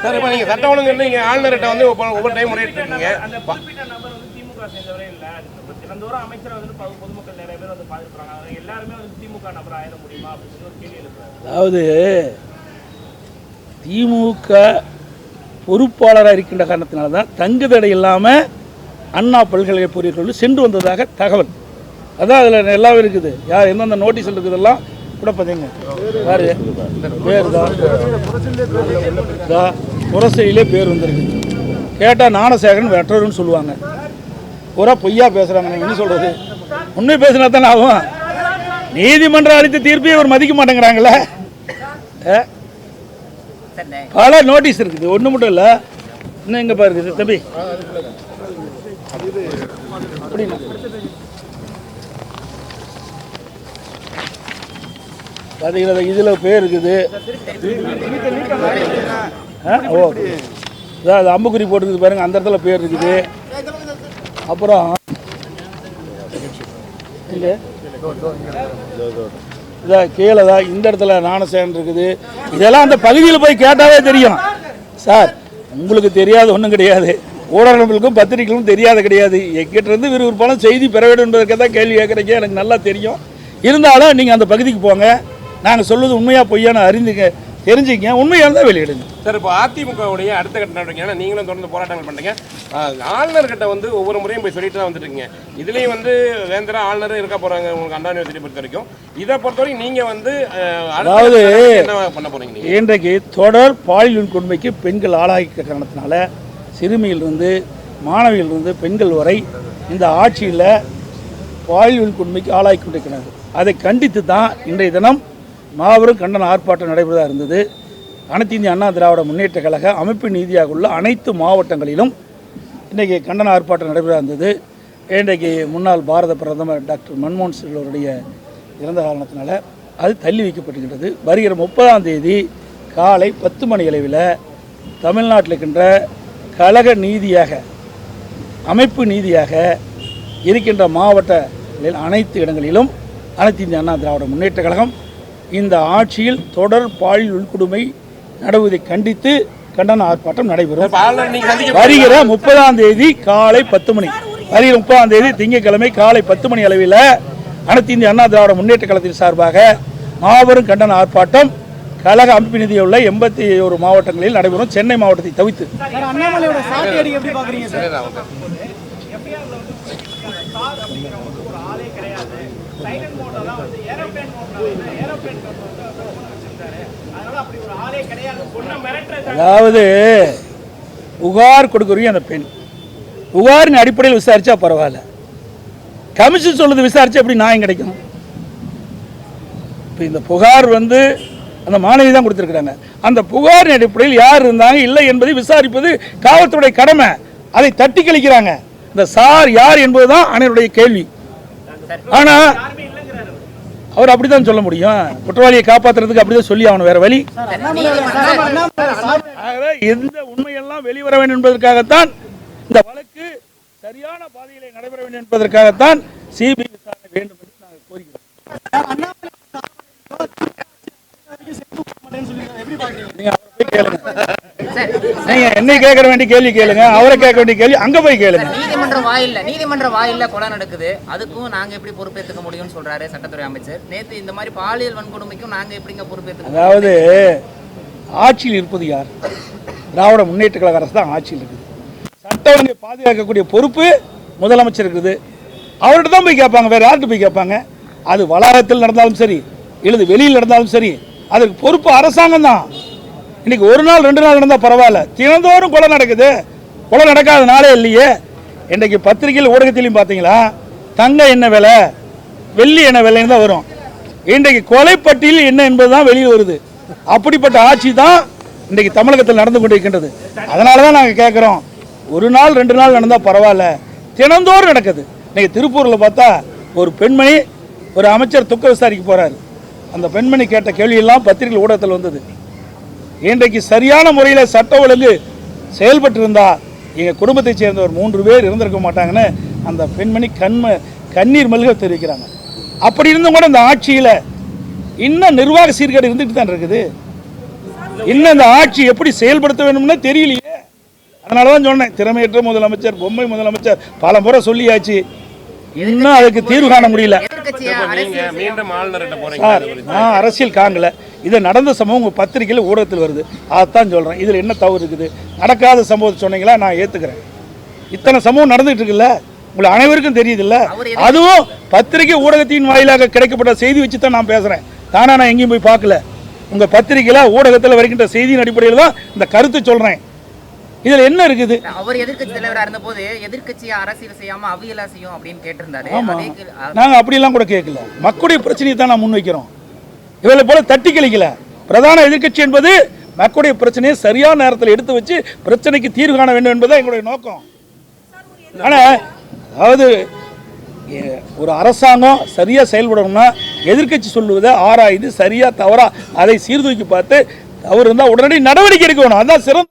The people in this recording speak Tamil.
சார் இப்போ நீங்கள் சட்ட ஒழுங்கு நீங்கள் ஆளுநர்கிட்ட வந்து ஒவ்வொரு டைம் முறையிட்டிருக்கீங்க. அந்த குறிப்பிட்ட நபர் வந்து திமுக சேர்ந்தவரே இல்லை. தினந்தோறும் அமைச்சரை வந்து பொதுமக்கள் நிறைய பேர் வந்து பாதிக்கிறாங்க. எல்லாருமே வந்து திமுக நபர் ஆயிட முடியுமா அப்படின்னு ஒரு கேள்வி எழுப்புறாங்க. அதாவது திமுக பொறுப்பாளராக இருக்கின்ற காரணத்தினால தான் தங்குதடை இல்லாமல் அண்ணா பல்கலைக்கழக பொறியியல் சென்று வந்ததாக தகவல். அதான் அதில் எல்லாம் இருக்குது. யார் எந்தெந்த நோட்டீஸில் இருக்குதெல்லாம் கூட பார்த்தீங்க. யார் பேர் தான் முரசையிலே பேர் வந்திருக்கு. கேட்டால் ஞானசேகரன் வெற்றருன்னு சொல்லுவாங்க. பூரா பொய்யா பேசுகிறாங்க. நீங்கள் என்ன சொல்கிறது? உண்மை பேசினா தானே ஆகும். நீதிமன்றம் அளித்த தீர்ப்பையும் அவர் மதிக்க மாட்டேங்கிறாங்களே. பல நோட்டீஸ் இருக்குது. ஒன்று மட்டும் இல்லை, இன்னும் எங்கே பாருக்குது தம்பி அப்படின்னா பார்த்தீங்களா? இதில் பேர் இருக்குது. ஓ அது அம்புக்குறி போட்டுருக்குது பாருங்கள். அந்த இடத்துல பேர் இருக்குது. அப்புறம் இல்லை இதான் கீழே தான் இந்த இடத்துல ஞானசேகரன் இருக்குது. இதெல்லாம் அந்த பகுதியில் போய் கேட்டாவே தெரியும். சார் உங்களுக்கு தெரியாது ஒன்றும் கிடையாது. ஊடகங்களுக்கும் பத்திரிகைகளும் தெரியாத கிடையாது. எங்கிட்டேருந்து விறுவிறுப்பான செய்தி பெற வேண்டும் என்பதற்காக தான் கேள்வி கேட்குறீங்க. எனக்கு நல்லா தெரியும். இருந்தாலும் நீங்கள் அந்த பகுதிக்கு போங்க. நாங்கள் சொல்வது உண்மையாக பொய்யான அறிந்துங்க, தெரிஞ்சுங்க. உண்மையாக இருந்தால் வெளியிடுங்க. சார் இப்போ அதிமுகவுடைய அடுத்த கட்ட நடவடிக்கை, ஏன்னா நீங்களும் தொடர்ந்து போராட்டங்கள் பண்ணுறீங்க. ஆளுநர்கிட்ட வந்து ஒவ்வொரு முறையும் போய் சொல்லிட்டு தான் வந்துட்டுருக்கீங்க. இதுலேயும் வந்து வேந்தரா ஆளுநர் இருக்க போகிறாங்க உங்களுக்கு அண்ணா யூனிவர்சிட்டி பொறுத்த வரைக்கும். இதை பொறுத்த வரைக்கும் நீங்கள் வந்து அதாவது என்ன பண்ண போகிறீங்க? இன்றைக்கு தொடர் பாலியல் கொடுமைக்கு பெண்கள் ஆளாகிக்க காரணத்தினால சிறுமியிலிருந்து மாணவியிலிருந்து பெண்கள் வரை இந்த ஆட்சியில் பாலியல் கொடுமைக்கு ஆளாகி கொண்டிருக்கிறார்கள். அதை கண்டித்து தான் இன்றைய தினம் மாபெரும் கண்டன ஆர்ப்பாட்டம் நடைபெறதாக இருந்தது. அனைத்து இந்திய அண்ணா திராவிட முன்னேற்ற கழக அமைப்பு நீதியாக உள்ள அனைத்து மாவட்டங்களிலும் இன்றைக்கி கண்டன ஆர்ப்பாட்டம் நடைபெறதாக இருந்தது. இன்றைக்கு முன்னாள் பாரத பிரதமர் டாக்டர் மன்மோகன் சிங் அவருடைய இறந்த காரணத்தினால அது தள்ளி வைக்கப்பட்டுகின்றது. வருகிற 30ஆம் தேதி காலை 10 மணி அளவில் தமிழ்நாட்டில் இருக்கின்ற கழக நீதியாக அமைப்பு நீதியாக இருக்கின்ற மாவட்டங்களில் அனைத்து இடங்களிலும் அனைத்து இந்திய அண்ணா திராவிட முன்னேற்ற கழகம் இந்த ஆட்சியில் தொடர் பாலியல் உள்கொடுமை நடவதை கண்டித்து கண்டன ஆர்ப்பாட்டம் நடைபெறும். வருகிற 30ஆம் தேதி காலை 10 மணி, வருகிற 30ஆம் தேதி திங்கட்கிழமை காலை 10 மணி அளவில் அனைத்து இந்திய அண்ணா திராவிட முன்னேற்ற கழகத்தின் சார்பாக மாபெரும் கண்டன ஆர்ப்பாட்டம் கழக அமைப்பு நிதியில் உள்ள 81 மாவட்டங்களில் நடைபெறும். சென்னை மாவட்டத்தை தவிர்த்து அதாவது புகார் கொடுக்குறீங்க அந்த பெண் புகாரின் அடிப்படையில் விசாரிச்சா பரவாயில்ல. கமிஷன் சொல்லுது விசாரிச்சு எப்படி நியாயம் கிடைக்கும்? இப்போ இந்த புகார் வந்து அந்த மாணவி தான் கொடுத்துருக்குறாங்க. அந்த புகாரின் அடிப்படையில் யார் இருந்தாங்க இல்லை என்பதை விசாரிப்பது காவல்துறை கடமை. அதை தட்டி கழிக்கிறாங்க. இந்த சார் யார் என்பதுதான் அனைவருடைய கேள்வி. ஆனால் அவர் அப்படித்தான் சொல்ல முடியும். குற்றவாளியை காப்பாற்றுறதுக்கு அப்படிதான் சொல்லி அவன் வேற வழி. எந்த உண்மையெல்லாம் வெளிவர வேண்டும் என்பதற்காகத்தான் இந்த வழக்கு சரியான பாதையிலே நடைபெற வேண்டும் என்பதற்காகத்தான் சிபிஐ விசாரணை வேண்டும் என்று நாங்கள் கோருகிறோம். நீங்க என்னை கேட்க வேண்டிய கேள்வி கேளுங்க, அவரை கேட்க வேண்டிய கேள்வி அங்க போய் கேளுங்க. நீதிமன்ற வாயில்ல கொலை நடக்குது, அதுக்கும் நாங்க எப்படி பொறுப்பேற்றுக்க முடியும்னு சொல்றாரு சட்டத்துறை அமைச்சர். நேத்து இந்த மாதிரி பாலியல் வன்கொடுமைக்கும் நாங்க எப்படிங்க பொறுப்பேற்றுக்க? அதாவது ஆட்சியில் இருப்பது யார்? திராவிட முன்னேற்ற கழக அரசு தான் ஆட்சியில் இருக்குது. சட்ட ஒழுங்கை பாதுகாக்கக்கூடிய பொறுப்பு முதலமைச்சர் இருக்குது. அவர்கிட்ட தான் போய் கேட்பாங்க, வேற யார்கிட்ட போய் கேட்பாங்க? அது வளாகத்தில் நடந்தாலும் சரி, இல்லது வெளியில் நடந்தாலும் சரி, அதுக்கு பொறுப்பு அரசாங்கம் தான். இன்னைக்கு ஒரு நாள் 2 நாள் நடந்தால் பரவாயில்ல, தினந்தோறும் கொலை நடக்குது. கொலை நடக்காத நாளே இல்லையே. இன்றைக்கு பத்திரிகையில் ஊடகத்திலையும் பார்த்தீங்களா, தங்கம் என்ன விலை, வெள்ளி என்ன விலைன்னு தான் வரும். இன்றைக்கு கொலைப்பட்டியல் என்ன என்பதுதான் வெளியில் வருது. அப்படிப்பட்ட ஆட்சி தான் இன்றைக்கு தமிழகத்தில் நடந்து கொண்டிருக்கின்றது. அதனால தான் நாங்கள் கேட்குறோம், ஒரு நாள் 2 நாள் நடந்தால் பரவாயில்ல, தினந்தோறும் நடக்குது. இன்னைக்கு திருப்பூரில் பார்த்தா ஒரு பெண்மணி ஒரு அமைச்சர் துக்க விசாரிக்க போகிறாரு. அந்த பெண்மணி கேட்ட கேள்வியெல்லாம் பத்திரிகை ஊடகத்தில் வந்தது. இன்றைக்கு சரியான முறையில் சட்ட ஒழுங்கு செயல்பட்டு இருந்தா எங்கள் குடும்பத்தை சேர்ந்த ஒரு 3 பேர் இருந்திருக்க மாட்டாங்கன்னு அந்த பெண்மணி கண்ணீர் மல்க தெரிவிக்கிறாங்க. அப்படி இருந்தும் கூட இந்த ஆட்சியில் இன்னும் நிர்வாக சீர்கேடு இருந்துட்டு தான் இருக்குது. இன்னும் இந்த ஆட்சி எப்படி செயல்படுத்த வேணும்னு தெரியலையே. அதனால தான் சொன்னேன், திறமையற்ற முதலமைச்சர், பொம்மை முதலமைச்சர் பல முறை சொல்லியாச்சு, இன்னும் அதுக்கு தீர்வு காண முடியல. நீங்க மீண்டும் ஆளுநர்கிட்ட போறீங்க. சார், நான் அரசியல் காங்கல, இது நடந்த சம்பவம் உங்கள் பத்திரிகையில் ஊடகத்தில் வருது, அதைத்தான் சொல்கிறேன். இதில் என்ன தவறு இருக்குது? நடக்காத சம்பவத்தை சொன்னீங்களா, நான் ஏற்றுக்கிறேன். இத்தனை சம்பவம் நடந்துகிட்டு இருக்குல்ல, உங்களுக்கு அனைவருக்கும் தெரியுதுல்ல. அதுவும் பத்திரிகை ஊடகத்தின் வாயிலாக கிடைக்கப்பட்ட செய்தி வச்சு தான் நான் பேசுகிறேன். தானா நான் எங்கேயும் போய் பார்க்கல. உங்கள் பத்திரிகையில் ஊடகத்தில் வருகின்ற செய்தியின் அடிப்படையில் தான் இந்த கருத்து சொல்கிறேன். இதில் என்ன இருக்குது? அவர் எதிர்க்கட்சி தலைவராக இருந்தபோது எதிர்க்கட்சியை அரசியல் செய்யாமல் அவியலா செய்யும் அப்படின்னு கேட்டிருந்தாரு. நாங்கள் அப்படிலாம் கூட கேட்கல. மக்களுடைய பிரச்சனையை தான் நான் முன்வைக்கிறோம். இவளை போல தட்டி கழிக்கல. பிரதான எதிர்க்கட்சி என்பது மக்களுடைய பிரச்சனையை சரியான நேரத்தில் எடுத்து வச்சு பிரச்சனைக்கு தீர்வு காண வேண்டும் என்பது எங்களுடைய நோக்கம். ஆனால் அதாவது ஒரு அரசாங்கம் சரியாக செயல்படணும்னா எதிர்க்கட்சி சொல்லுவதை ஆராய்ந்து சரியாக தவறா அதை சீர்தூக்கி பார்த்து அவர் இருந்தால் உடனடி நடவடிக்கை எடுக்கணும். அதுதான் சிறந்த